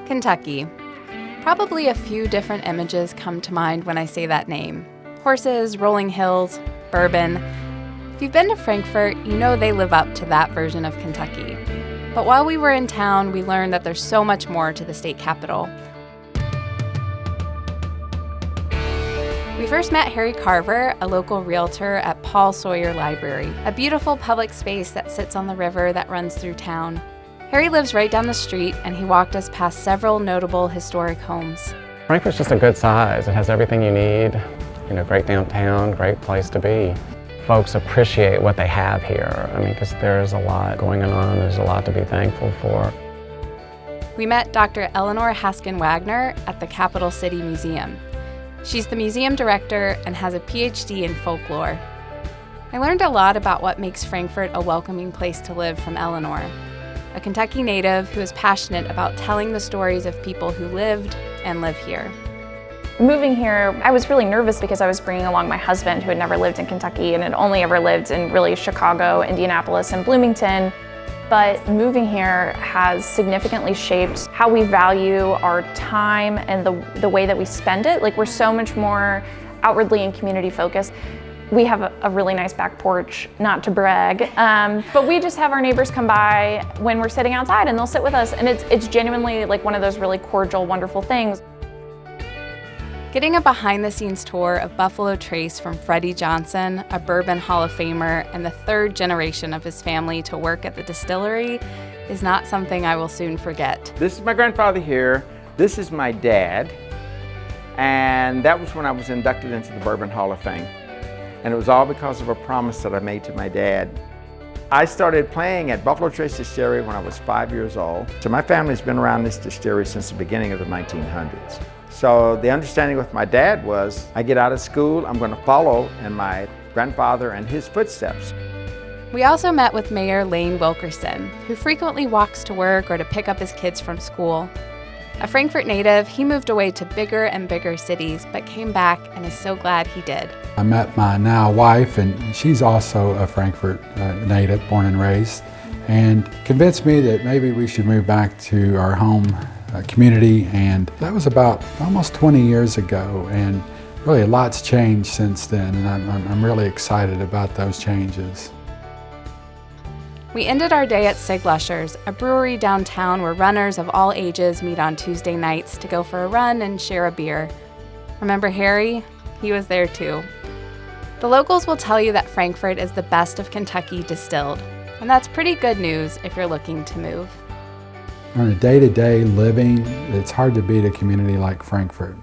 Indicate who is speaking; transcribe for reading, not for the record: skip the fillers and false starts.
Speaker 1: Kentucky. Probably a few different images come to mind when I say that name. Horses, rolling hills, bourbon. If you've been to Frankfort, you know they live up to that version of Kentucky. But while we were in town, we learned that there's so much more to the state capital. We first met Harry Carver, a local realtor at Paul Sawyer Library, a beautiful public space that sits on the river that runs through town. Harry lives right down the street, and he walked us past several notable historic homes.
Speaker 2: Frankfort's just a good size. It has everything you need. Great downtown, great place to be. Folks appreciate what they have here. Because there's a lot going on. There's a lot to be thankful for.
Speaker 1: We met Dr. Eleanor Haskin-Wagner at the Capital City Museum. She's the museum director and has a PhD in folklore. I learned a lot about what makes Frankfort a welcoming place to live from Eleanor, a Kentucky native who is passionate about telling the stories of people who lived and live here.
Speaker 3: Moving here, I was really nervous because I was bringing along my husband who had never lived in Kentucky and had only ever lived in really Chicago, Indianapolis, and Bloomington. But moving here has significantly shaped how we value our time and the way that we spend it. We're so much more outwardly and community focused. We have a really nice back porch, not to brag, but we just have our neighbors come by when we're sitting outside and they'll sit with us, and it's genuinely one of those really cordial, wonderful things.
Speaker 1: Getting a behind-the-scenes tour of Buffalo Trace from Freddie Johnson, a Bourbon Hall of Famer and the third generation of his family to work at the distillery, is not something I will soon forget.
Speaker 4: This is my grandfather here. This is my dad, and that was when I was inducted into the Bourbon Hall of Fame. And it was all because of a promise that I made to my dad. I started playing at Buffalo Trace Distillery when I was 5 years old. So my family's been around this distillery since the beginning of the 1900s. So the understanding with my dad was, I get out of school, I'm going to follow in my grandfather and his footsteps.
Speaker 1: We also met with Mayor Lane Wilkerson, who frequently walks to work or to pick up his kids from school. A Frankfort native, he moved away to bigger and bigger cities, but came back and is so glad he did.
Speaker 5: I met my now wife, and she's also a Frankfort native, born and raised, and convinced me that maybe we should move back to our home community, and that was about almost 20 years ago, and really a lot's changed since then, and I'm really excited about those changes.
Speaker 1: We ended our day at Siglusher's, a brewery downtown where runners of all ages meet on Tuesday nights to go for a run and share a beer. Remember Harry? He was there too. The locals will tell you that Frankfort is the best of Kentucky distilled, and that's pretty good news if you're looking to move.
Speaker 5: On a day-to-day living, it's hard to beat a community like Frankfort.